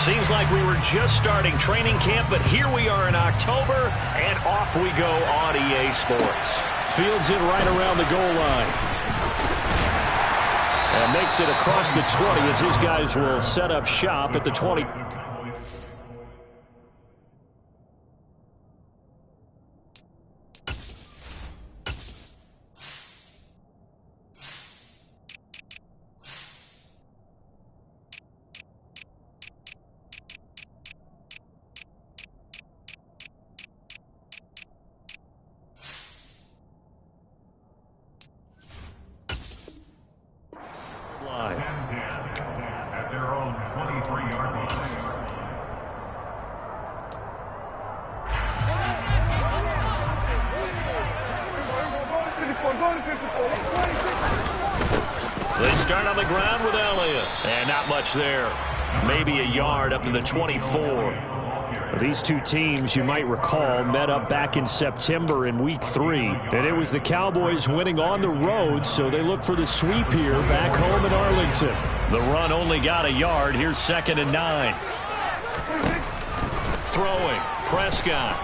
Seems like we were just starting training camp, but here we are in October, and off we go on EA Sports. Fields it right around the goal line. And makes it across the 20 as his guys will set up shop at the 20. At their own 23-yard line. They start on the ground with Elliott. And not much there. Maybe a yard up to the 24. These two teams, you might recall, met up back in September in Week 3. And it was the Cowboys winning on the road, so they look for the sweep here back home in Arlington. The run only got a yard. Here's 2nd and 9. Throwing. Prescott.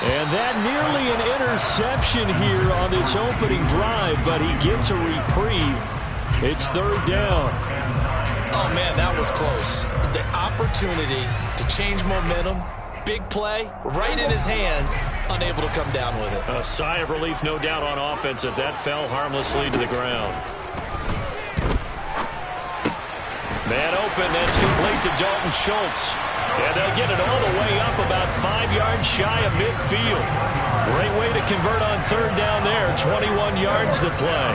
And that nearly an interception here on this opening drive, but he gets a reprieve. It's 3rd down. Oh, man, that was close. The opportunity to change momentum, big play, right in his hands, unable to come down with it. A sigh of relief, no doubt, on offense that fell harmlessly to the ground. Man open, that's complete to Dalton Schultz. And they'll get it all the way up about 5 yards shy of midfield. Great way to convert on 3rd down there. 21 yards to play.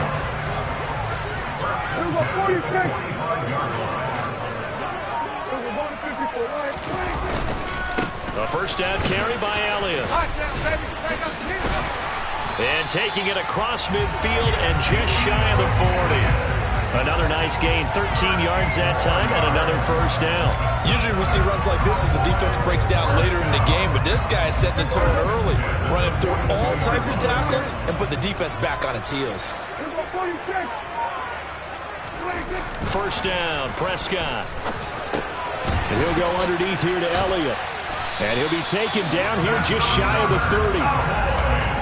A first down carry by Elliott. And taking it across midfield and just shy of the 40. Another nice gain, 13 yards that time, and another first down. Usually we see runs like this as the defense breaks down later in the game, but this guy is setting the tone early, running through all types of tackles and put the defense back on its heels. First down, Prescott. And he'll go underneath here to Elliott. And he'll be taken down here just shy of the 30.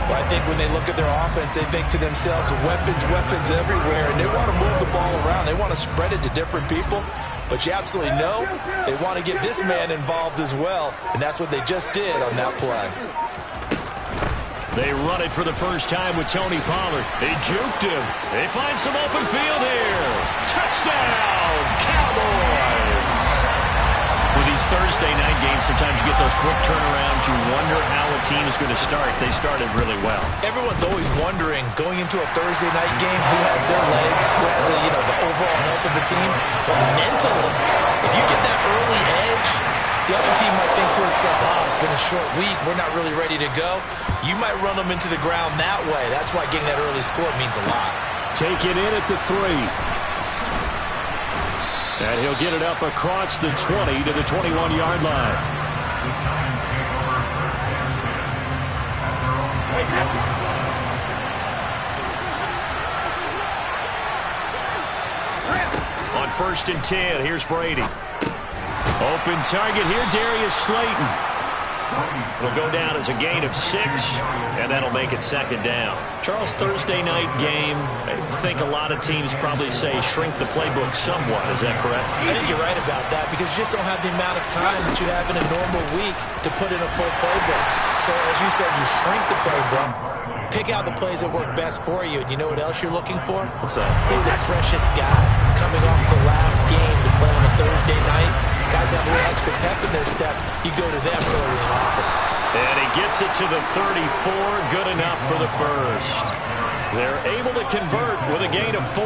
Well, I think when they look at their offense, they think to themselves, weapons everywhere, and they want to move the ball around. They want to spread it to different people. But you absolutely know they want to get this man involved as well, and that's what they just did on that play. They run it for the first time with Tony Pollard. They juked him. They find some open field here. Touchdown, Cowboys! With these Thursday night games, sometimes you get those quick turnarounds. You wonder how a team is going to start. They started really well. Everyone's always wondering, going into a Thursday night game, who has their legs, who has the overall health of the team. But mentally, if you get that early edge, the other team might think to itself, it's been a short week, we're not really ready to go. You might run them into the ground that way. That's why getting that early score means a lot. Take it in at the 3. And he'll get it up across the 20 to the 21-yard line. On 1st and 10, here's Brady. Open target here, Darius Slayton. It'll go down as a gain of 6, and that'll make it 2nd down. Charles, Thursday night game, I think a lot of teams probably say shrink the playbook somewhat. Is that correct? I think you're right about that because you just don't have the amount of time that you have in a normal week to put in a full playbook. So as you said, you shrink the playbook, pick out the plays that work best for you. And you know what else you're looking for? What's that? Who are the freshest guys coming off the last game to play on a Thursday night? Guys have a little extra pep in their step. You go to them early and often. And he gets it to the 34. Good enough for the first. They're able to convert with a gain of 4.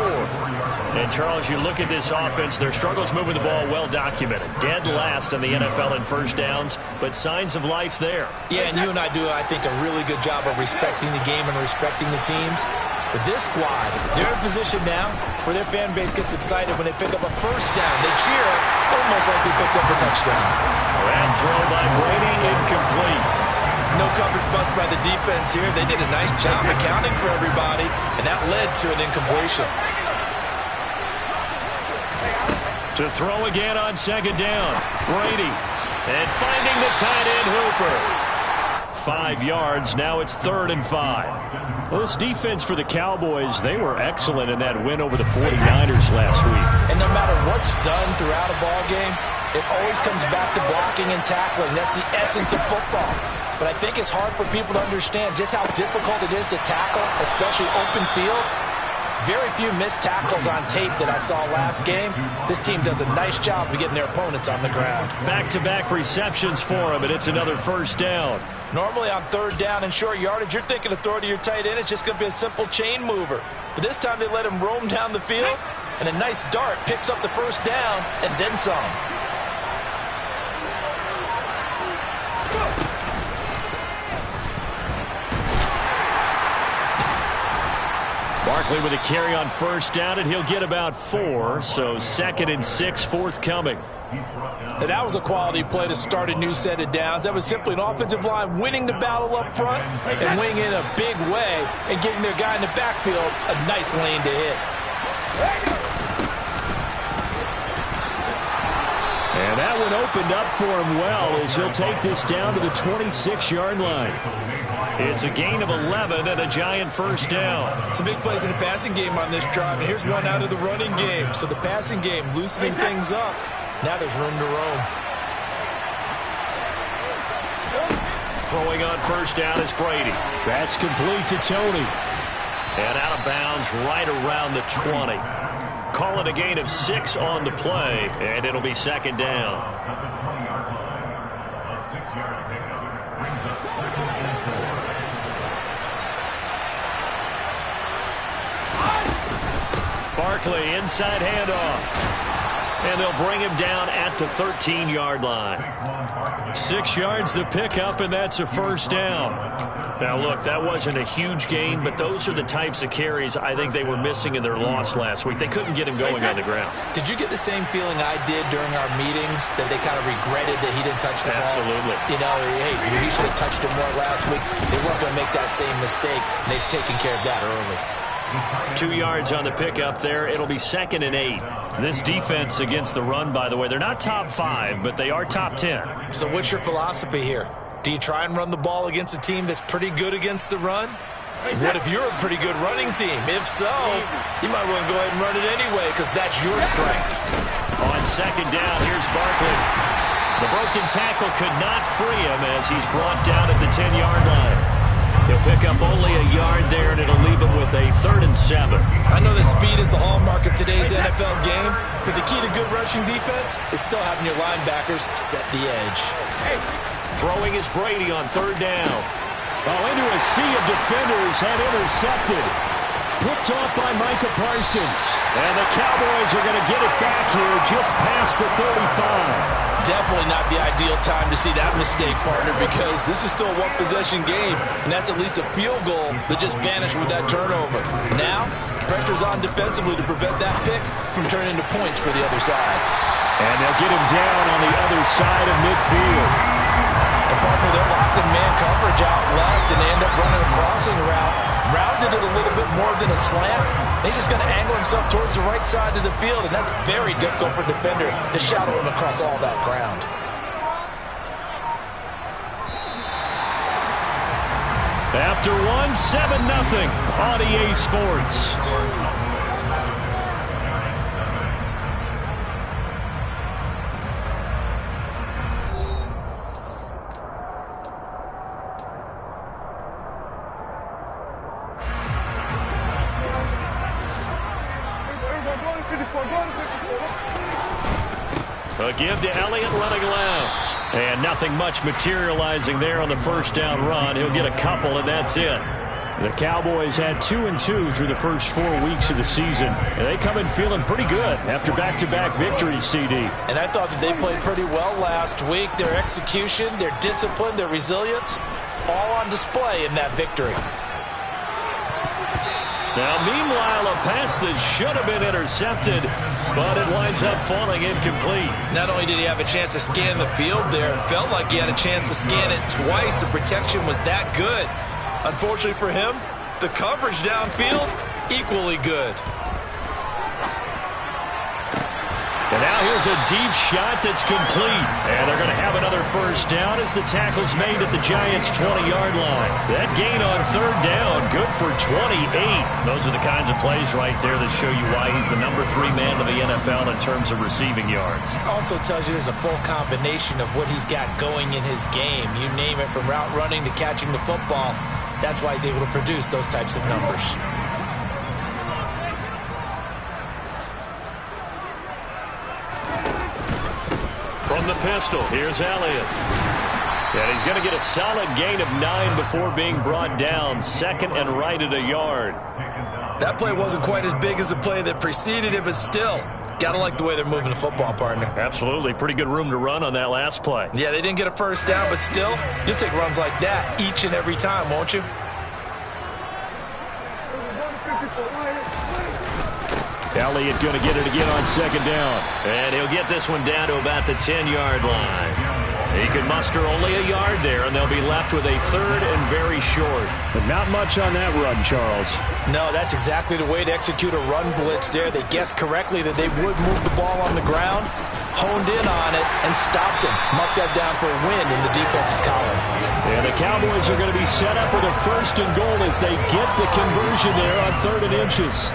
And, Charles, you look at this offense, their struggles moving the ball well documented. Dead last in the NFL in first downs, but signs of life there. Yeah, and you and I do, I think, a really good job of respecting the game and respecting the teams. But this squad, they're in a position now where their fan base gets excited when they pick up a first down. They cheer almost like they picked up a touchdown. That throw by Brady, incomplete. No coverage bust by the defense here. They did a nice job accounting for everybody, and that led to an incompletion. To throw again on second down. Brady. And finding the tight end Hooper. 5 yards. Now it's 3rd and 5. Well, this defense for the Cowboys, they were excellent in that win over the 49ers last week. And no matter what's done throughout a ball game, it always comes back to blocking and tackling. That's the essence of football. But I think it's hard for people to understand just how difficult it is to tackle, especially open field. Very few missed tackles on tape that I saw last game. This team does a nice job of getting their opponents on the ground. Back-to-back receptions for him, and it's another 1st down. Normally on 3rd down and short yardage, you're thinking of throw to your tight end. It's just going to be a simple chain mover. But this time they let him roam down the field, and a nice dart picks up the 1st down and then some. Barkley with a carry on 1st down, and he'll get about 4. So 2nd and 6 forthcoming. And that was a quality play to start a new set of downs. That was simply an offensive line winning the battle up front and winning in a big way and giving their guy in the backfield a nice lane to hit. And that one opened up for him well as he'll take this down to the 26-yard line. It's a gain of 11 and a giant 1st down. Some big plays in the passing game on this drive, and here's one out of the running game. So the passing game loosening things up. Now there's room to roam. Throwing on 1st down is Brady. That's complete to Tony. And out of bounds right around the 20. Call it a gain of 6 on the play, and it'll be 2nd down. At the 20-yard line, a 6-yard pickup brings up 2nd and 4. Barkley inside handoff. And they'll bring him down at the 13-yard line. 6 yards the pickup, and that's a 1st down. Now, look, that wasn't a huge gain, but those are the types of carries I think they were missing in their loss last week. They couldn't get him going on the ground. Did you get the same feeling I did during our meetings, that they kind of regretted that he didn't touch the ball? Absolutely. You know, hey, he should have touched it more last week. They weren't going to make that same mistake, and they've taken care of that early. 2 yards on the pickup there. It'll be 2nd and 8. This defense against the run, by the way, they're not top 5, but they are top 10. So what's your philosophy here? Do you try and run the ball against a team that's pretty good against the run? What if you're a pretty good running team? If so, you might want to go ahead and run it anyway because that's your strength. On 2nd down, here's Barkley. The broken tackle could not free him as he's brought down at the 10-yard line. He'll pick up only a yard there, and it'll leave him with a 3rd and 7. I know that speed is the hallmark of today's NFL game, but the key to good rushing defense is still having your linebackers set the edge. Throwing is Brady on 3rd down. Oh, into a sea of defenders and intercepted. Picked off by Micah Parsons. And the Cowboys are going to get it back here just past the 35. Definitely not the ideal time to see that mistake, partner, because this is still a one-possession game, and that's at least a field goal that just vanished with that turnover. Now, pressure's on defensively to prevent that pick from turning into points for the other side. And they'll get him down on the other side of midfield. And partner, they're locked in man coverage out left, and they end up running a crossing route. Rounded it a little bit more than a slant. He's just going to angle himself towards the right side of the field, and that's very difficult for a defender to shadow him across all that ground. After one, 7-0 on EA Sports. A give to Elliott running left. And nothing much materializing there on the 1st down run. He'll get a couple, and that's it. The Cowboys had 2-2 through the first 4 weeks of the season. And they come in feeling pretty good after back-to-back victories, CD. And I thought that they played pretty well last week. Their execution, their discipline, their resilience, all on display in that victory. Now, meanwhile, a pass that should have been intercepted, but it winds up falling incomplete. Not only did he have a chance to scan the field there, it felt like he had a chance to scan it twice. The protection was that good. Unfortunately for him, the coverage downfield, equally good. And now here's a deep shot that's complete. And they're going to have another first down as the tackle's made at the Giants' 20-yard line. That gain on third down, good for 28. Those are the kinds of plays right there that show you why he's the number 3 man of the NFL in terms of receiving yards. Also tells you there's a full combination of what he's got going in his game. You name it, from route running to catching the football. That's why he's able to produce those types of numbers. From the pistol, here's Elliott. And he's going to get a solid gain of 9 before being brought down. Second and right at a yard. That play wasn't quite as big as the play that preceded it, but still, gotta like the way they're moving the football, partner. Absolutely. Pretty good room to run on that last play. Yeah, they didn't get a first down, but still, you'll take runs like that each and every time, won't you? Elliott going to get it again on second down. And he'll get this one down to about the 10-yard line. He can muster only a yard there, and they'll be left with a third and very short. But not much on that run, Charles. No, that's exactly the way to execute a run blitz there. They guessed correctly that they would move the ball on the ground, honed in on it, and stopped him. Marked that down for a win in the defense's column. And the Cowboys are going to be set up with a first and goal as they get the conversion there on 3rd and inches.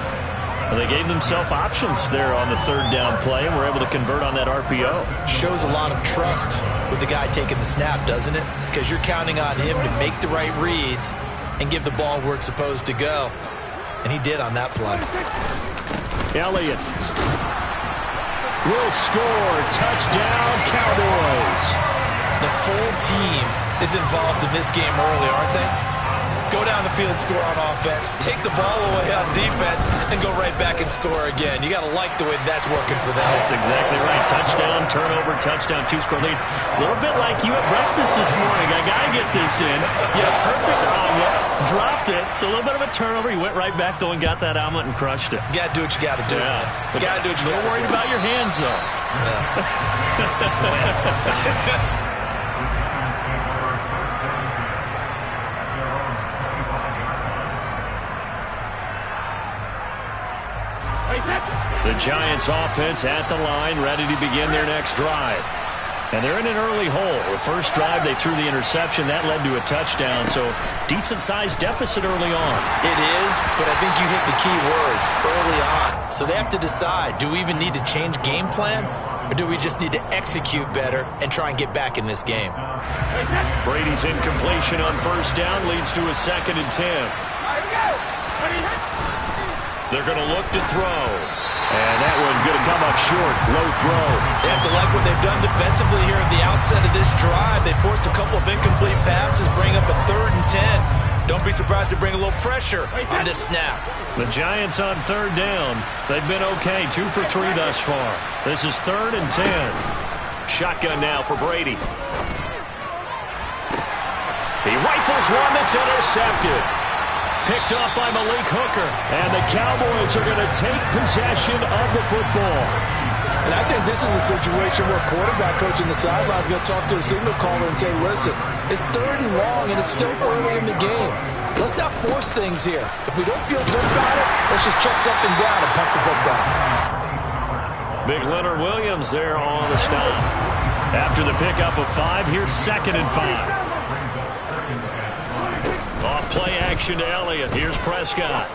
Well, they gave themselves options there on the third down play and were able to convert on that RPO. Shows a lot of trust with the guy taking the snap, doesn't it? Because you're counting on him to make the right reads and give the ball where it's supposed to go. And he did on that play. Elliott will score. Touchdown, Cowboys. The full team is involved in this game early, aren't they? Go down the field, score on offense, take the ball away on defense, and go right back and score again. You got to like the way that's working for them. That's exactly right. Touchdown, turnover, touchdown, 2-score lead. A little bit like you at breakfast this morning. I got to get this in. You had a perfect omelet, dropped it, so a little bit of a turnover. You went right back, though, and got that omelet and crushed it. You got to do what you got to do. Yeah. Got to do what you got to do. A little worried about your hands, though. Yeah. The Giants offense at the line, ready to begin their next drive. And they're in an early hole. The first drive, they threw the interception. That led to a touchdown, so decent-sized deficit early on. It is, but I think you hit the key words, early on. So they have to decide, do we even need to change game plan, or do we just need to execute better and try and get back in this game? Brady's incompletion on first down leads to a 2nd and 10. They're going to look to throw. And that one going to come up short. Low throw. They have to like what they've done defensively here at the outset of this drive. They forced a couple of incomplete passes, bring up a 3rd and 10. Don't be surprised to bring a little pressure on this snap. The Giants on 3rd down. They've been okay. 2 for 3 thus far. This is 3rd and 10. Shotgun now for Brady. He rifles one that's intercepted. Picked off by Malik Hooker. And the Cowboys are going to take possession of the football. And I think this is a situation where quarterback coach in the sideline is going to talk to a signal caller and say, listen, it's 3rd and long and it's still early in the game. Let's not force things here. If we don't feel good about it, let's just check something down and punt the football. Big Leonard Williams there on the stop. After the pickup of 5, here's 2nd and 5. Off play action to Elliott. Here's Prescott.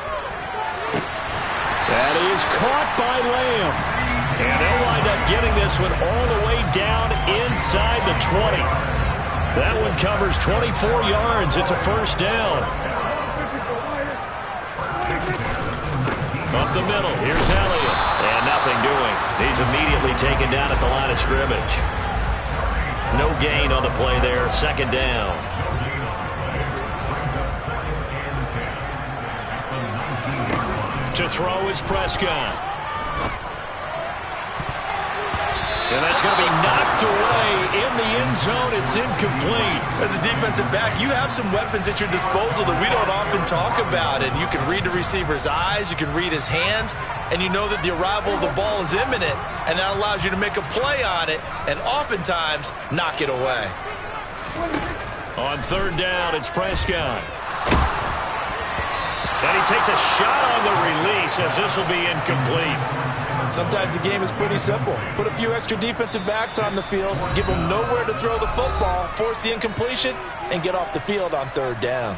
That is caught by Lamb. And they'll wind up getting this one all the way down inside the 20. That one covers 24 yards. It's a first down. Up the middle. Here's Elliott. And nothing doing. He's immediately taken down at the line of scrimmage. No gain on the play there. 2nd down. To throw is Prescott. And that's going to be knocked away in the end zone. It's incomplete. As a defensive back, you have some weapons at your disposal that we don't often talk about. And you can read the receiver's eyes, you can read his hands, and you know that the arrival of the ball is imminent. And that allows you to make a play on it and oftentimes knock it away. On 3rd down, it's Prescott. And he takes a shot on the release as this will be incomplete. Sometimes the game is pretty simple. Put a few extra defensive backs on the field, give them nowhere to throw the football, force the incompletion, and get off the field on third down.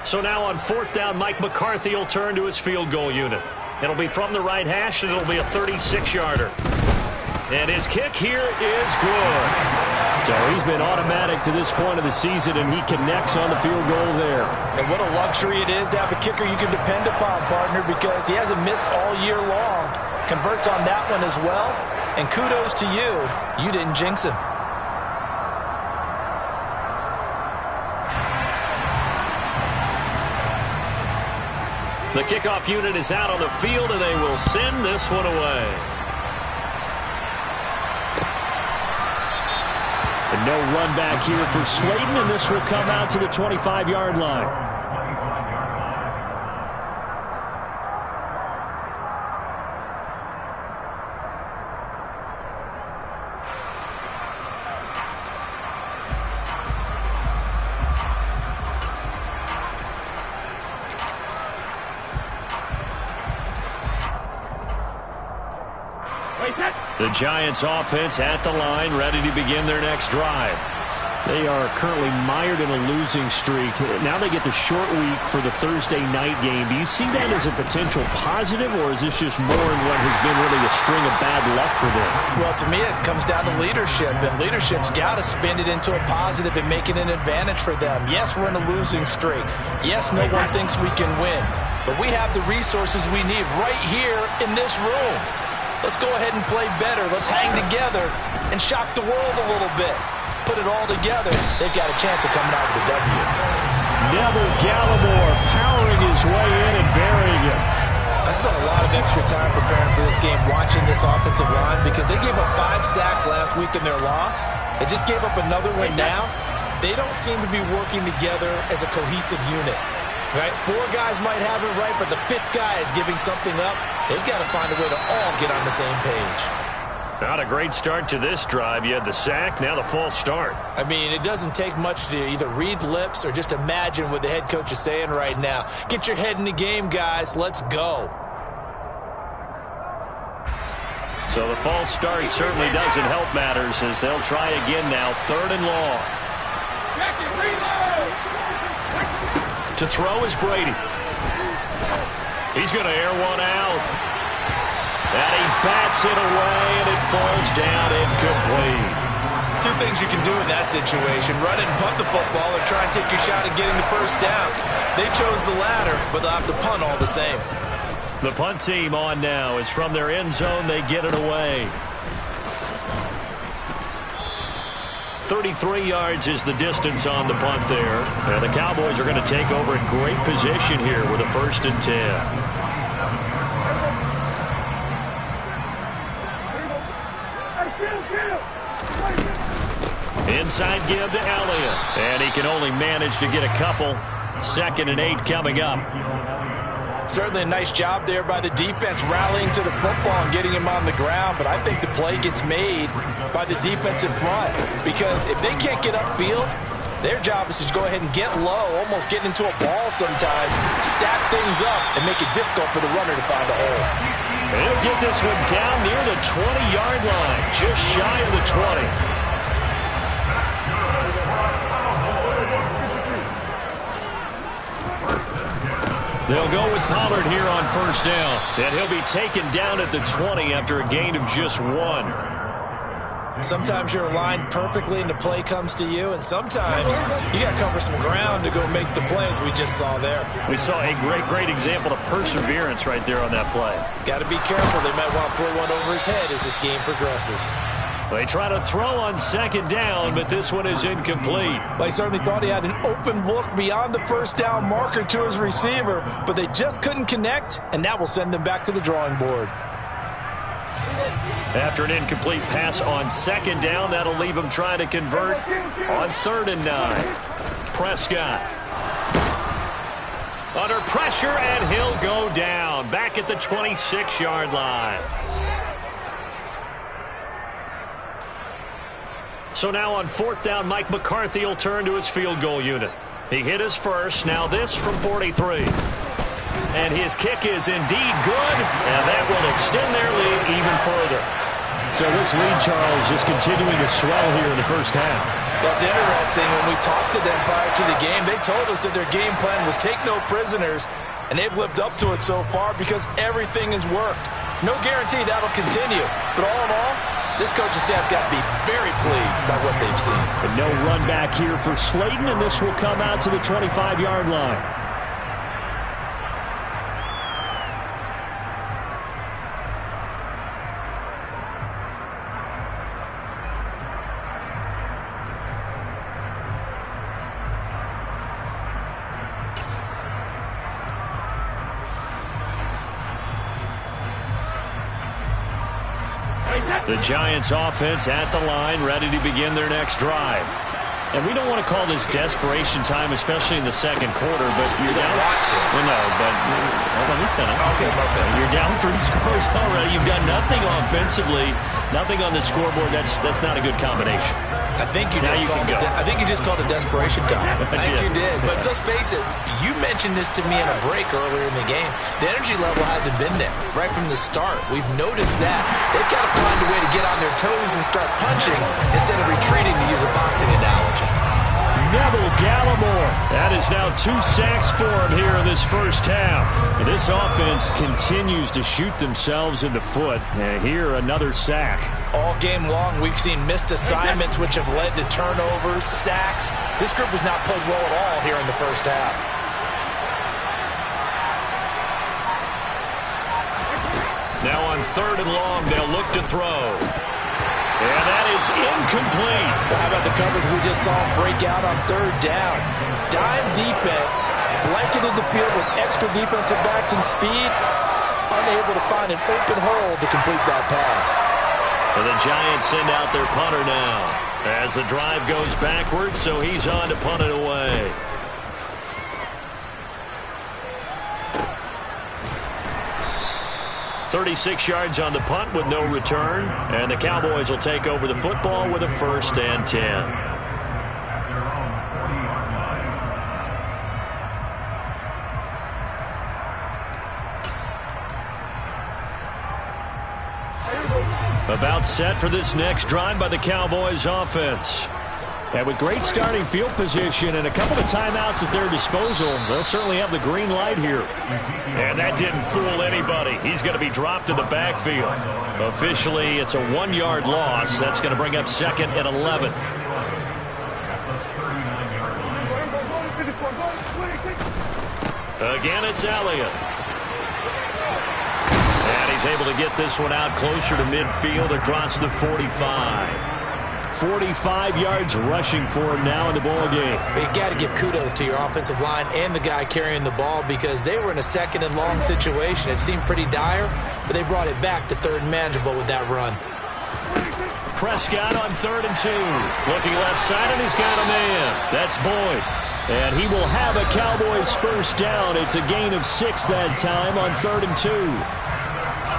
So now on fourth down, Mike McCarthy will turn to his field goal unit. It'll be from the right hash, and it'll be a 36-yarder. And his kick here is good. So he's been automatic to this point of the season, and he connects on the field goal there. And what a luxury it is to have a kicker you can depend upon, partner, because he hasn't missed all year long. Converts on that one as well. And kudos to you. You didn't jinx him. The kickoff unit is out on the field, and they will send this one away. And no run back here for Slayton, and this will come out to the 25-yard line. The Giants offense at the line, ready to begin their next drive. They are currently mired in a losing streak. Now they get the short week for the Thursday night game. Do you see that as a potential positive, or is this just more in what has been really a string of bad luck for them? Well, to me, it comes down to leadership, and leadership's got to spin it into a positive and make it an advantage for them. Yes, we're in a losing streak. Yes, no one thinks we can win, but we have the resources we need right here in this room. Let's go ahead and play better. Let's hang together and shock the world a little bit. Put it all together. They've got a chance of coming out with a W. Neville Gallimore powering his way in and burying him. I spent a lot of extra time preparing for this game, watching this offensive line, because they gave up 5 sacks last week in their loss. They just gave up another one now. They don't seem to be working together as a cohesive unit. Right? 4 guys might have it right, but the 5th guy is giving something up. They've got to find a way to all get on the same page. Not a great start to this drive. You had the sack, now the false start. I mean, it doesn't take much to either read lips or just imagine what the head coach is saying right now. Get your head in the game, guys. Let's go. So the false start certainly doesn't help matters as they'll try again now, 3rd and long. To throw is Brady. He's going to air one out. And he bats it away, and it falls down incomplete. 2 things you can do in that situation: run and punt the football, or try and take your shot at getting the first down. They chose the latter, but they'll have to punt all the same. The punt team on now is from their end zone. They get it away. 33 yards is the distance on the punt there. And the Cowboys are going to take over in great position here with a 1st and 10. Inside give to Elliott. And he can only manage to get a couple. 2nd and 8 coming up. Certainly a nice job there by the defense rallying to the football and getting him on the ground, but I think the play gets made by the defensive front, because if they can't get upfield, their job is to go ahead and get low, almost get into a ball sometimes, stack things up, and make it difficult for the runner to find a hole. And he'll get this one down near the 20-yard line, just shy of the 20. They'll go with Pollard here on 1st down. And he'll be taken down at the 20 after a gain of just 1. Sometimes you're aligned perfectly and the play comes to you, and sometimes you got to cover some ground to go make the plays we just saw there. We saw a great example of perseverance right there on that play. Got to be careful. They might want to throw one over his head as this game progresses. They try to throw on 2nd down, but this one is incomplete. They certainly thought he had an open look beyond the 1st down marker to his receiver, but they just couldn't connect, and that will send them back to the drawing board. After an incomplete pass on 2nd down, that'll leave him trying to convert on 3rd and 9. Prescott under pressure, and he'll go down back at the 26-yard line. So now on 4th down, Mike McCarthy will turn to his field goal unit. He hit his first. Now this from 43. and his kick is indeed good, and that will extend their lead even further. So this lead, Charles, just continuing to swell here in the first half. That's interesting. When we talked to them prior to the game, they told us that their game plan was take no prisoners, and they've lived up to it so far because everything has worked. No guarantee that'll continue, but all in all, this coaching staff's got to be very pleased by what they've seen. And no run back here for Slayton, and this will come out to the 25-yard line. The Giants offense at the line, ready to begin their next drive. And we don't want to call this desperation time, especially in the second quarter, but you're down. Well, no, but let me finish. Okay. You're down 3 scores already. You've done nothing offensively, nothing on the scoreboard. That's not a good combination. I think you just called it desperation time. I think you did. But let's face it, you mentioned this to me in a break earlier in the game. The energy level hasn't been there right from the start. We've noticed that. They've got to find a way to get on their toes and start punching instead of retreating, to use a boxing analogy. Neville Gallimore. That is now 2 sacks for him here in this first half. And this offense continues to shoot themselves in the foot. And here, another sack. All game long, we've seen missed assignments which have led to turnovers, sacks. This group has not played well at all here in the first half. Now on 3rd and long, they'll look to throw. And that is incomplete. Well, how about the coverage we just saw break out on 3rd down? Dime defense, blanketed the field with extra defensive backs and speed, unable to find an open hole to complete that pass. And the Giants send out their punter now as the drive goes backwards, so he's on to punt it away. .36 yards on the punt with no return, and the Cowboys will take over the football with a 1st and 10. About set for this next drive by the Cowboys offense. And with great starting field position and a couple of timeouts at their disposal, they'll certainly have the green light here. And that didn't fool anybody. He's going to be dropped in the backfield. Officially, it's a 1-yard loss. That's going to bring up 2nd and 11. Again, it's Elliott. And he's able to get this one out closer to midfield across the 45. 45 yards rushing for him now in the ball game. You got to give kudos to your offensive line and the guy carrying the ball because they were in a 2nd and long situation. It seemed pretty dire, but they brought it back to 3rd and manageable with that run. Prescott on 3rd and 2. Looking left side, and he's got a man. That's Boyd. And he will have a Cowboys 1st down. It's a gain of 6 that time on 3rd and 2.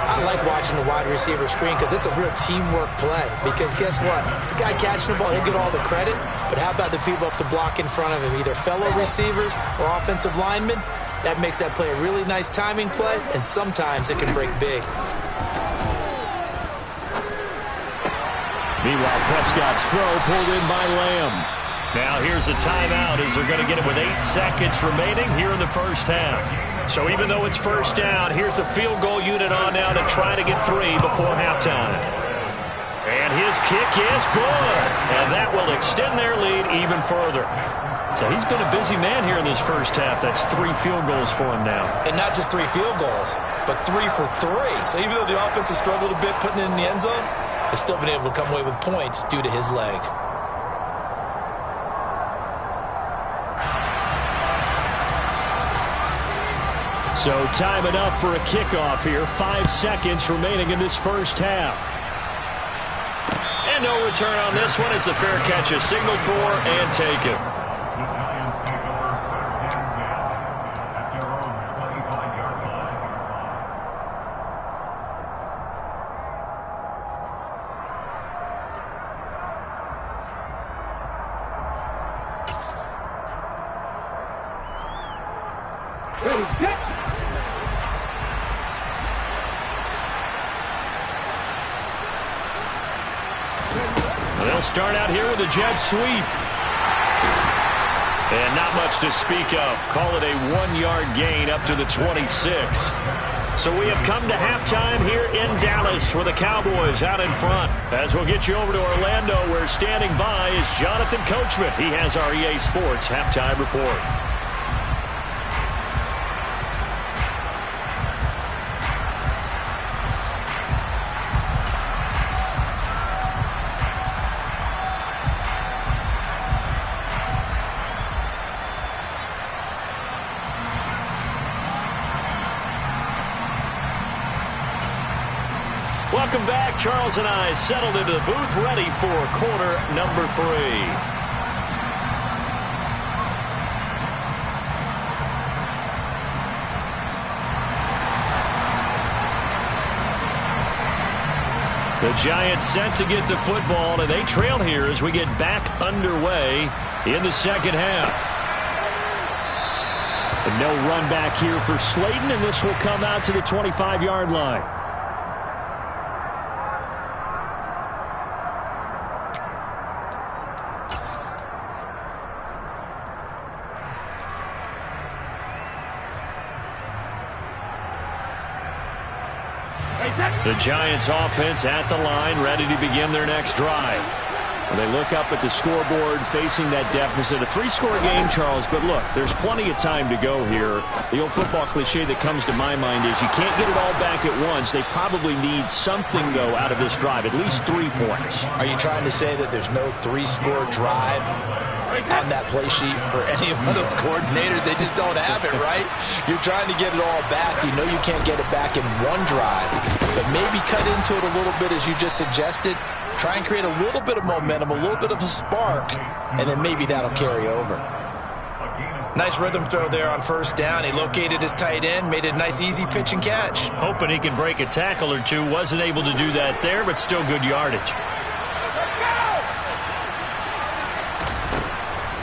I like watching the wide receiver screen because it's a real teamwork play. Because guess what? The guy catching the ball, he'll get all the credit. But how about the people up to block in front of him, either fellow receivers or offensive linemen? That makes that play a really nice timing play, and sometimes it can break big. Meanwhile, Prescott's throw pulled in by Lamb. Now here's a timeout as they're going to get it with 8 seconds remaining here in the first half. So even though it's 1st down, here's the field goal unit on now to try to get 3 before halftime. And his kick is good. And that will extend their lead even further. So he's been a busy man here in this first half. That's 3 field goals for him now. And not just 3 field goals, but 3 for 3. So even though the offense has struggled a bit putting it in the end zone, they've still been able to come away with points due to his leg. So time enough for a kickoff here. 5 seconds remaining in this first half. And no return on this one as the fair catch is signaled for and taken. They'll start out here with a jet sweep. And not much to speak of. Call it a 1-yard gain up to the 26. So we have come to halftime here in Dallas with the Cowboys out in front. As we'll get you over to Orlando, where standing by is Jonathan Coachman. He has our EA Sports halftime report. Welcome back. Charles and I settled into the booth, ready for quarter number 3. The Giants set to get the football, and they trail here as we get back underway in the second half. And no run back here for Slayton, and this will come out to the 25-yard line. The Giants offense at the line, ready to begin their next drive. They look up at the scoreboard facing that deficit. A 3-score game, Charles, but look, there's plenty of time to go here. The old football cliche that comes to my mind is you can't get it all back at once. They probably need something, though, out of this drive, at least 3 points. Are you trying to say that there's no 3-score drive on that play sheet for any one of those coordinators? They just don't have it, right? You're trying to get it all back. You know you can't get it back in one drive, but maybe cut into it a little bit as you just suggested. Try and create a little bit of momentum, a little bit of a spark, and then maybe that'll carry over. Nice rhythm throw there on first down. He located his tight end, made it a nice easy pitch and catch. Hoping he can break a tackle or two. Wasn't able to do that there, but still good yardage.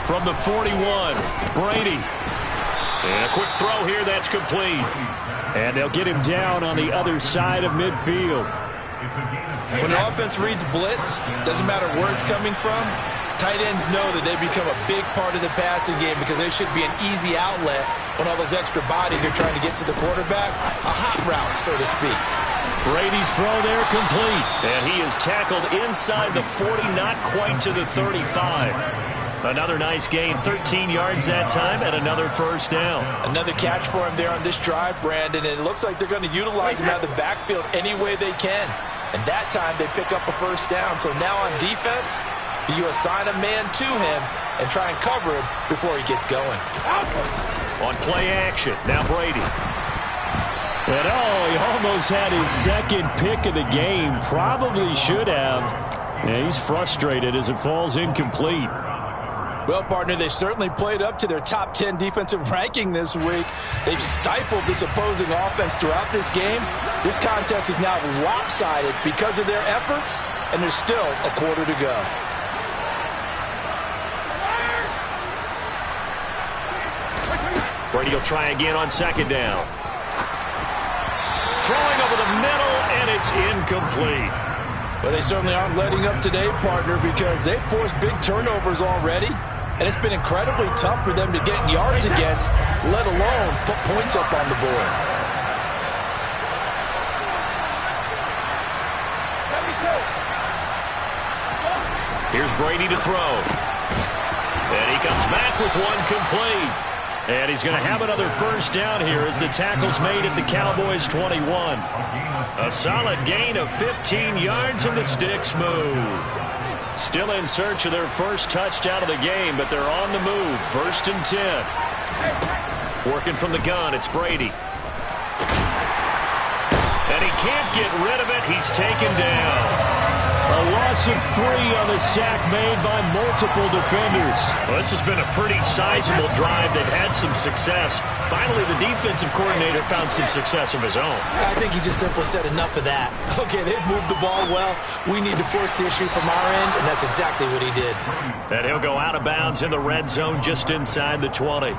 From the 41, Brady. And a quick throw here, that's complete. And they'll get him down on the other side of midfield. When an offense reads blitz, doesn't matter where it's coming from, tight ends know that they become a big part of the passing game because there should be an easy outlet when all those extra bodies are trying to get to the quarterback. A hot route, so to speak. Brady's throw there complete. And he is tackled inside the 40, not quite to the 35. Another nice gain, 13 yards that time, and another first down. Another catch for him there on this drive, Brandon, and it looks like they're going to utilize him out of the backfield any way they can. And that time they pick up a first down. So now on defense, do you assign a man to him and try and cover him before he gets going? On play action, now Brady. And he almost had his second pick of the game. Probably should have. Yeah, he's frustrated as it falls incomplete. Well, partner, they've certainly played up to their top 10 defensive ranking this week. They've stifled this opposing offense throughout this game. This contest is now lopsided because of their efforts, and there's still a quarter to go. Brady will try again on second down. Throwing over the middle, and it's incomplete. Well, they certainly aren't letting up today, partner, because they've forced big turnovers already. And it's been incredibly tough for them to get yards against, let alone put points up on the board. Here's Brady to throw. And he comes back with one complete. And he's going to have another first down here as the tackle's made at the Cowboys' 21. A solid gain of 15 yards, and the sticks move. Still in search of their first touchdown of the game, but they're on the move. 1st and 10. Working from the gun, it's Brady. And he can't get rid of it. He's taken down. A loss of 3 on the sack made by multiple defenders. Well, this has been a pretty sizable drive. They've had some success. Finally, the defensive coordinator found some success of his own. I think he just simply said enough of that. Okay, they've moved the ball well. We need to force the issue from our end, and that's exactly what he did. And he'll go out of bounds in the red zone just inside the 20.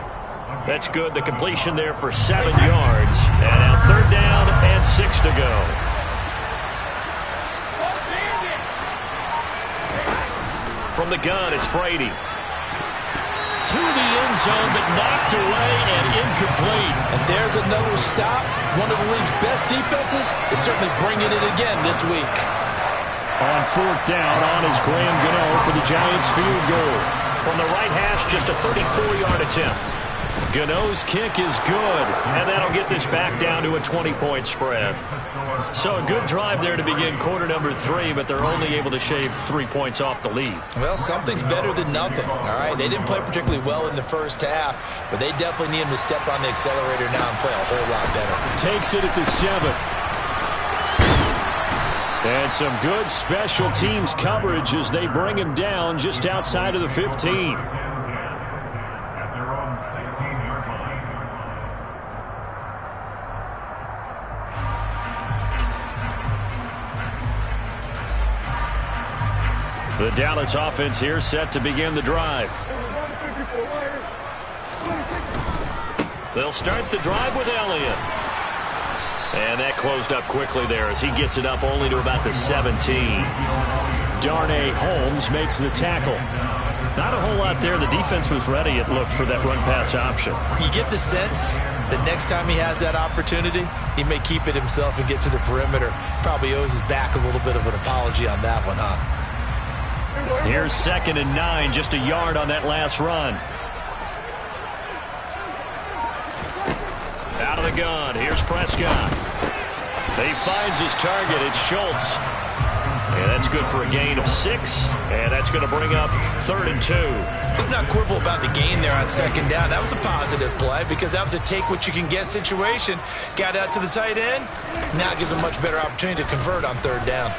That's good. The completion there for 7 yards. And now 3rd down and 6 to go. from the gun, it's Brady. To the end zone, but knocked away and incomplete. And there's another stop. One of the league's best defenses is certainly bringing it again this week. On fourth down, on is Graham Gano for the Giants field goal. From the right hash, just a 34-yard attempt. Gano's kick is good, and that'll get this back down to a 20-point spread. So a good drive there to begin quarter number 3, but they're only able to shave 3 points off the lead. Well, something's better than nothing, all right? They didn't play particularly well in the first half, but they definitely need him to step on the accelerator now and play a whole lot better. Takes it at the 7. And some good special teams coverage as they bring him down just outside of the 15. The Dallas offense here set to begin the drive. They'll start the drive with Elliott. And that closed up quickly there as he gets it up only to about the 17. Darnay Holmes makes the tackle. Not a whole lot there. The defense was ready, it looked, for that run-pass option. You get the sense that next time he has that opportunity, he may keep it himself and get to the perimeter. Probably owes his back a little bit of an apology on that one, huh? Here's 2nd and 9, just a yard on that last run. Out of the gun, here's Prescott. He finds his target, it's Schultz. And that's good for a gain of 6, and that's going to bring up 3rd and 2. Let's not quibble about the gain there on 2nd down. That was a positive play because that was a take-what-you-can-get situation. Got out to the tight end. Now it gives a much better opportunity to convert on 3rd down.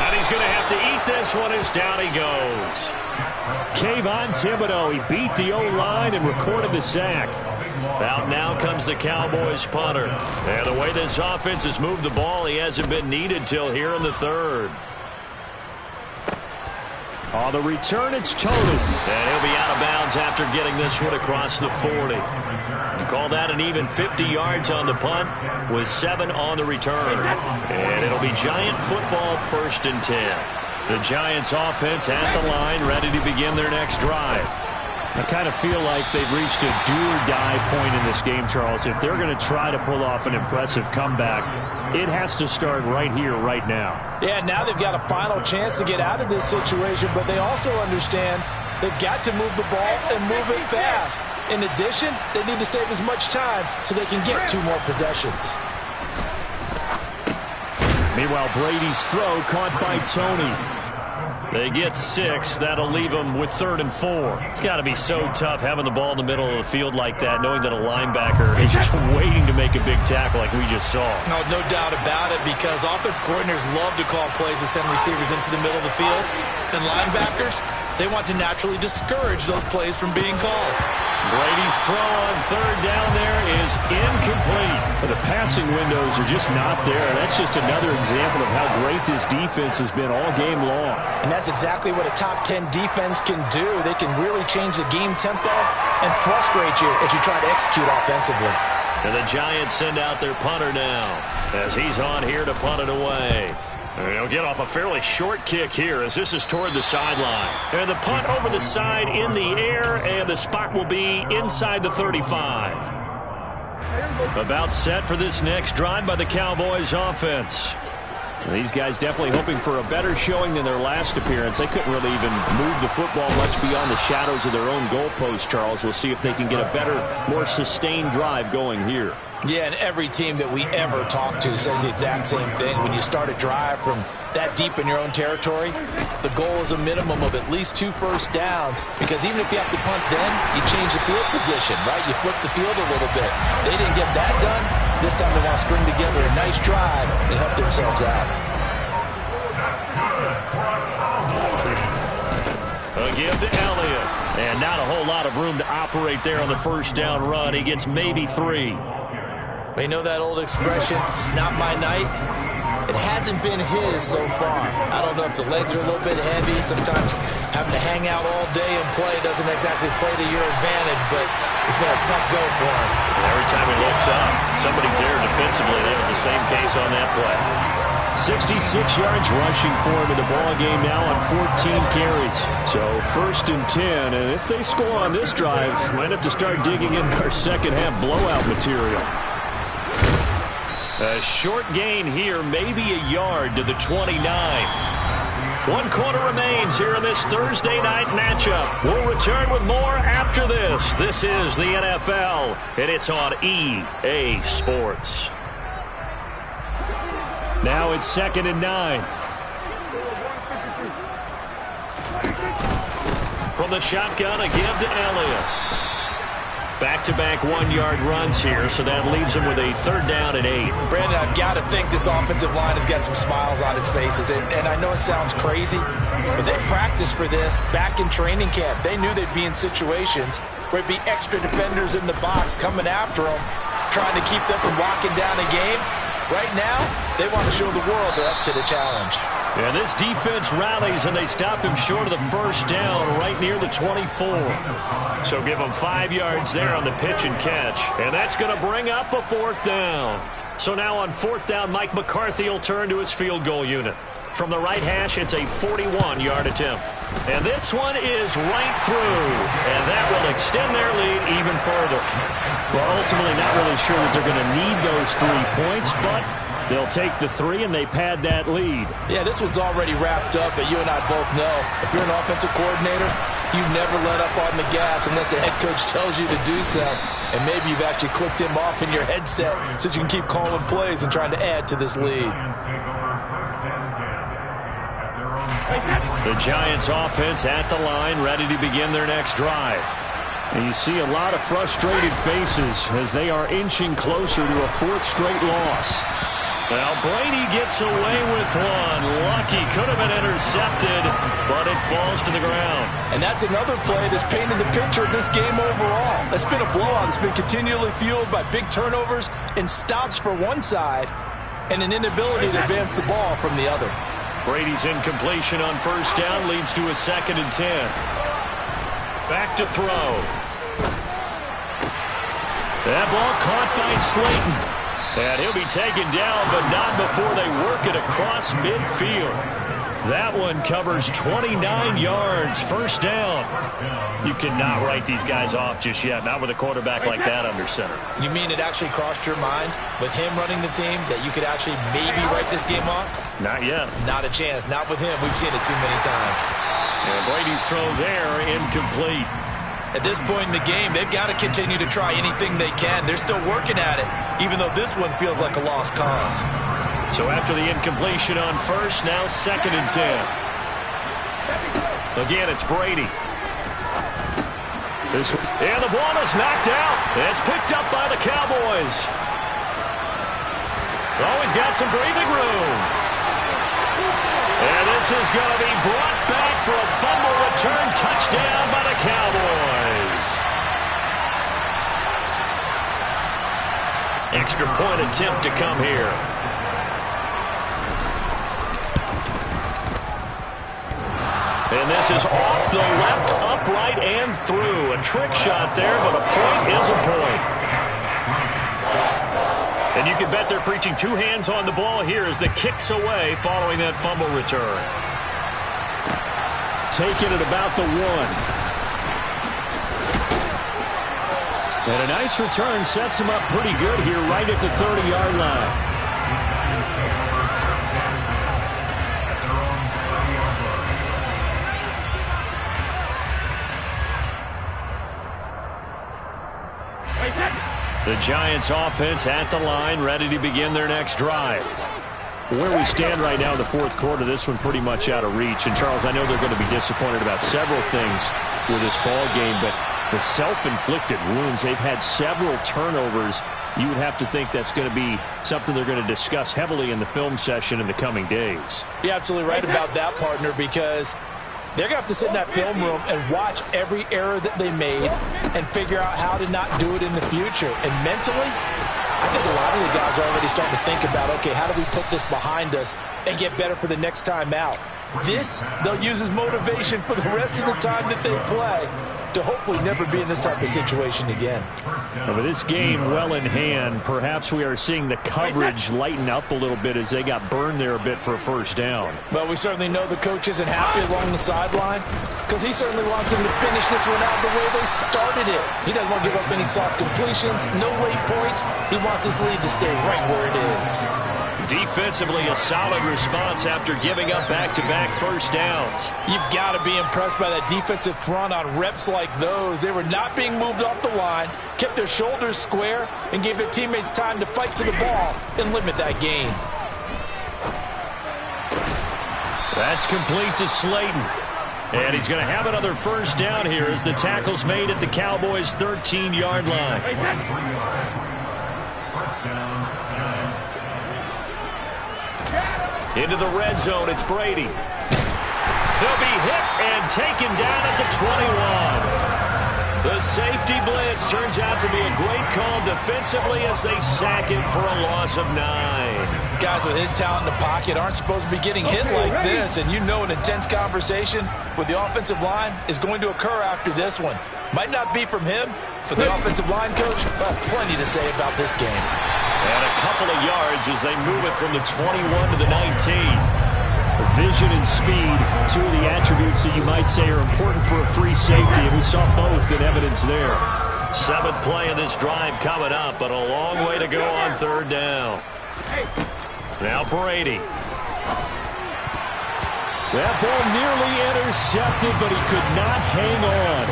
And he's going to have to eat this one as down he goes. Kayvon Thibodeau, he beat the O-line and recorded the sack. Out now comes the Cowboys punter. And the way this offense has moved the ball, he hasn't been needed till here in the 3rd. On the return, it's Tony. And he'll be out of bounds after getting this one across the 40. Call that an even 50 yards on the punt with 7 on the return. And it'll be Giant football, 1st and 10. The Giants offense at the line, ready to begin their next drive. I kind of feel like they've reached a do-or-die point in this game, Charles. If they're going to try to pull off an impressive comeback, it has to start right here, right now. Yeah, now they've got a final chance to get out of this situation, but they also understand they've got to move the ball and move it fast. In addition, they need to save as much time so they can get 2 more possessions. Meanwhile, Brady's throw caught by Tony. They get 6. That'll leave them with 3rd and 4. It's got to be so tough having the ball in the middle of the field like that, knowing that a linebacker is just waiting to make a big tackle like we just saw. No doubt about it, because offense coordinators love to call plays to send receivers into the middle of the field. And linebackers, they want to naturally discourage those plays from being called. Brady's throw on 3rd down there is incomplete. But the passing windows are just not there. That's just another example of how great this defense has been all game long. And that's exactly what a top 10 defense can do. They can really change the game tempo and frustrate you as you try to execute offensively. And the Giants send out their punter now as he's on here to punt it away. And he'll get off a fairly short kick here as this is toward the sideline. And the punt over the side in the air, and the spot will be inside the 35. About set for this next drive by the Cowboys offense. These guys definitely hoping for a better showing than their last appearance. They couldn't really even move the football much beyond the shadows of their own goalpost, Charles. We'll see if they can get a better, more sustained drive going here. Yeah, and every team that we ever talk to says the exact same thing. When you start a drive from that deep in your own territory, the goal is a minimum of at least 2 first downs, because even if you have to punt then, you change the field position, right? You flip the field a little bit. They didn't get that done. This time they want to string together a nice drive and help themselves out. A give to Elliott. And not a whole lot of room to operate there on the 1st down run. He gets maybe 3. You know that old expression, it's not my night? It hasn't been his so far. I don't know if the legs are a little bit heavy. Sometimes having to hang out all day and play doesn't exactly play to your advantage, but it's been a tough go for him. Every time he looks up, somebody's there defensively. That was the same case on that play. 66 yards rushing for him in the ball game now on 14 carries. So 1st and 10, and if they score on this drive, might have to start digging in our second half blowout material. A short gain here, maybe a yard to the 29. 1 quarter remains here in this Thursday night matchup. We'll return with more after this. This is the NFL, and it's on EA Sports. Now it's 2nd and 9. From the shotgun, a give to Elliott. Back-to-back 1-yard runs here, so that leaves him with a 3rd down and 8. Brandon, I've got to think this offensive line has got some smiles on its faces. And I know it sounds crazy, but they practiced for this back in training camp. They knew they'd be in situations where it'd be extra defenders in the box coming after them, trying to keep them from locking down a game. Right now, they want to show the world they're up to the challenge. And this defense rallies, and they stop him short of the 1st down right near the 24. So give him 5 yards there on the pitch and catch. And that's going to bring up a 4th down. So now on 4th down, Mike McCarthy will turn to his field goal unit. From the right hash, it's a 41-yard attempt. And this one is right through. And that will extend their lead even further. Well, ultimately not really sure that they're going to need those 3 points, but they'll take the 3 and they pad that lead. Yeah, this one's already wrapped up, but you and I both know if you're an offensive coordinator, you never let up on the gas unless the head coach tells you to do so. And maybe you've actually clicked him off in your headset so you can keep calling plays and trying to add to this lead. The Giants offense at the line, ready to begin their next drive. And you see a lot of frustrated faces as they are inching closer to a 4th straight loss. Well, Brady gets away with one. Lucky, could have been intercepted, but it falls to the ground. And that's another play that's painted the picture of this game overall. It's been a blowout. It's been continually fueled by big turnovers and stops for one side and an inability to advance the ball from the other. Brady's incompletion on 1st down leads to a 2nd and 10. Back to throw. That ball caught by Slayton. And he'll be taken down, but not before they work it across midfield. That one covers 29 yards, 1st down. You cannot write these guys off just yet, not with a quarterback like that under center. You mean it actually crossed your mind with him running the team that you could actually maybe write this game off? Not yet. Not a chance. Not with him. We've seen it too many times. And Brady's throw there, incomplete. At this point in the game, they've got to continue to try anything they can. They're still working at it, even though this one feels like a lost cause. So after the incompletion on 1st, now 2nd and 10. Again, it's Brady. And the ball is knocked out. It's picked up by the Cowboys. Always got some breathing room. And this is going to be brought back for a fumble return touchdown by the Cowboys. Extra point attempt to come here. And this is off the left, upright, and through. A trick shot there, but a point is a point. And you can bet they're preaching 2 hands on the ball here as the kick's away following that fumble return. Taken at about the 1. And a nice return sets him up pretty good here right at the 30-yard line. The Giants offense at the line, ready to begin their next drive. Where we stand right now in the 4th quarter, this one pretty much out of reach. And, Charles, I know they're going to be disappointed about several things with this ball game, but the self-inflicted wounds, they've had several turnovers. You would have to think that's going to be something they're going to discuss heavily in the film session in the coming days. You're absolutely right about that, partner, because they're going to have to sit in that film room and watch every error that they made and figure out how to not do it in the future. And mentally, I think a lot of the guys are already starting to think about, okay, how do we put this behind us and get better for the next time out? This, they'll use as motivation for the rest of the time that they play. to hopefully never be in this type of situation again. With this game well in hand, perhaps we are seeing the coverage lighten up a little bit as they got burned there a bit for a first down. Well, we certainly know the coach isn't happy along the sideline because he certainly wants them to finish this one out the way they started it. He doesn't want to give up any soft completions, no late points. He wants his lead to stay right where it is. Defensively, a solid response after giving up back-to-back first downs. You've got to be impressed by that defensive front on reps like those. They were not being moved off the line, kept their shoulders square, and gave their teammates time to fight to the ball and limit that gain. That's complete to Slayton. And he's going to have another first down here as the tackle's made at the Cowboys' 13-yard line. Into the red zone, it's Brady. He'll be hit and taken down at the 21. The safety blitz turns out to be a great call defensively as they sack him for a loss of 9. Guys with his talent in the pocket aren't supposed to be getting hit like this, and you know an intense conversation with the offensive line is going to occur after this one. Might not be from him, but the offensive line coach, well, plenty to say about this game. And a couple of yards as they move it from the 21 to the 19. Vision and speed, two of the attributes that you might say are important for a free safety, and we saw both in evidence there. 7th play of this drive coming up, but a long way to go on third down. Now Brady. That ball nearly intercepted, but he could not hang on.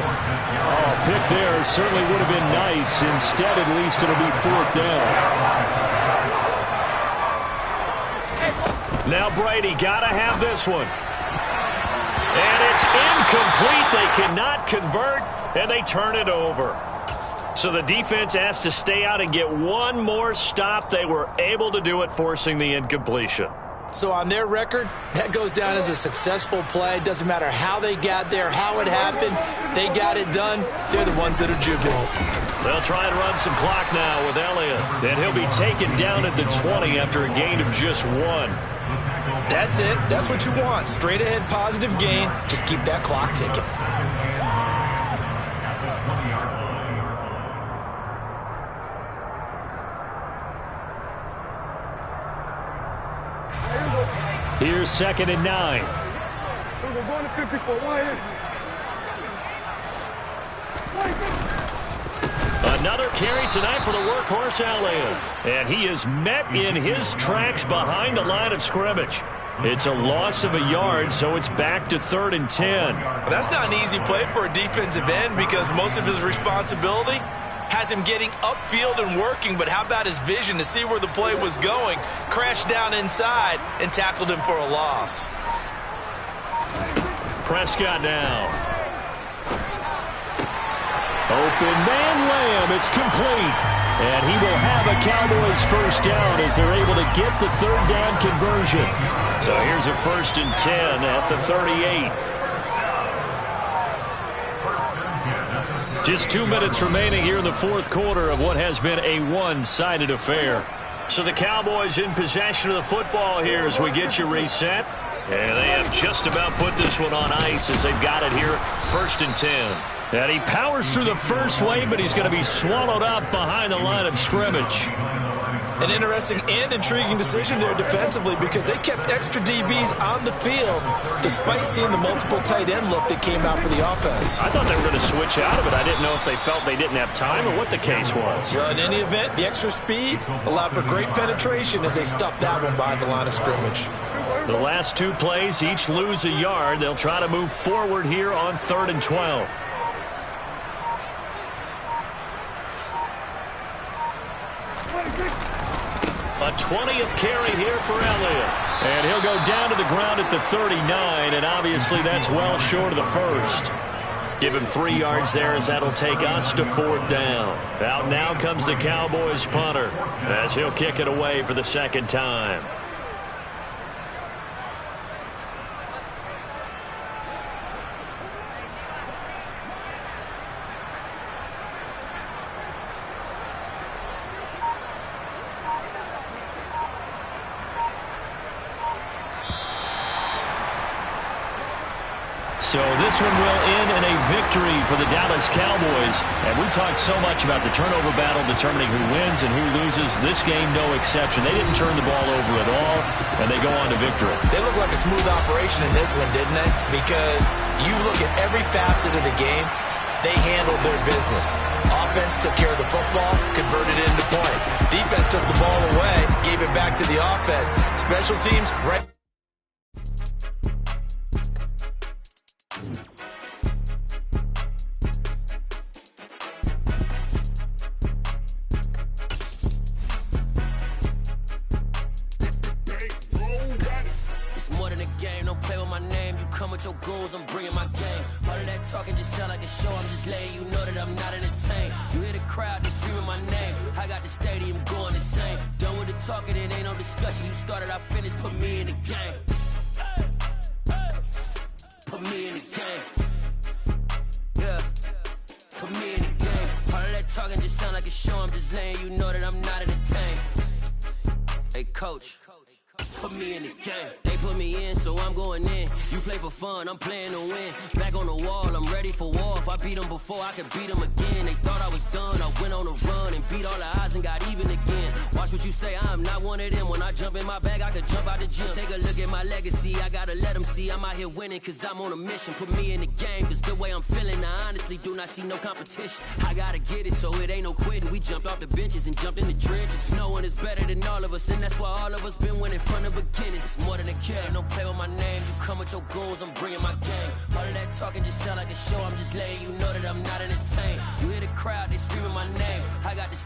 Oh, pick there certainly would have been nice. Instead, at least it'll be 4th down. Now Brady got to have this one. And it's incomplete. They cannot convert, and they turn it over. So the defense has to stay out and get one more stop. They were able to do it, forcing the incompletion. So on their record, that goes down as a successful play. Doesn't matter how they got there, how it happened. They got it done. They're the ones that are jubilant. They'll try and run some clock now with Elliott. And he'll be taken down at the 20 after a gain of just 1. That's it. That's what you want. Straight ahead positive gain. Just keep that clock ticking. Here's 2nd and 9. Another carry tonight for the workhorse Elliott. And he is met in his tracks behind the line of scrimmage. It's a loss of a yard, so it's back to 3rd and 10. That's not an easy play for a defensive end because most of his responsibility has him getting upfield and working, but how about his vision to see where the play was going, crashed down inside, and tackled him for a loss. Prescott now. Open man Lamb, it's complete. And he will have a Cowboys first down as they're able to get the 3rd down conversion. So here's a 1st and 10 at the 38. Just 2 minutes remaining here in the 4th quarter of what has been a one-sided affair. So the Cowboys in possession of the football here as we get you reset. And they have just about put this one on ice as they've got it here, 1st and 10. And he powers through the first wave, but he's going to be swallowed up behind the line of scrimmage. An interesting and intriguing decision there defensively because they kept extra DBs on the field despite seeing the multiple tight end look that came out for the offense. I thought they were going to switch out of it. I didn't know if they felt they didn't have time or what the case was. Well, in any event, the extra speed allowed for great penetration as they stuffed that one behind the line of scrimmage. The last 2 plays each lose a yard. They'll try to move forward here on 3rd and 12. A 20th carry here for Elliott. And he'll go down to the ground at the 39, and obviously that's well short of the first. Give him 3 yards there as that'll take us to 4th down. Out now comes the Cowboys punter as he'll kick it away for the 2nd time. So this one will end in a victory for the Dallas Cowboys. And we talked so much about the turnover battle determining who wins and who loses. This game, no exception. They didn't turn the ball over at all, and they go on to victory. They look like a smooth operation in this one, didn't they? Because you look at every facet of the game, they handled their business. Offense took care of the football, converted it into point. Defense took the ball away, gave it back to the offense. Special teams, right? Your goals, I'm bringing my game. All of that talking just sound like a show. I'm just letting you know that I'm not entertained. You hear the crowd, they screaming my name. I got the stadium going insane. Done with the talking, it ain't no discussion. You started, I finished, put me in the game. Put me in the game. Yeah. Put me in the game. All of that talking just sound like a show. I'm just letting you know that I'm not entertained. Hey, coach. Put me in the game. They put me in, so I'm going in. You play for fun, I'm playing to win. Back on the wall, I'm ready for war. If I beat them before, I could beat them again. They thought I was done, I went on a run and beat all the odds and got even again. Watch what you say, I'm not one of them. When I jump in my bag, I could jump out the gym. Take a look at my legacy, I gotta let them see I'm out here winning, cause I'm on a mission. Put me in the game, cause the way I'm feeling, I honestly do not see no competition. I gotta get it, so it ain't no quitting. We jumped off the benches and jumped in the trenches. No one is better than all of us, and that's why all of us been winning from the beginning. It's more than a care, don't play with my name. You come with your goals, I'm bringing my game. All of that talking just sound like a show. I'm just letting you know that I'm not entertained. You hear the crowd, they screaming my name. I got the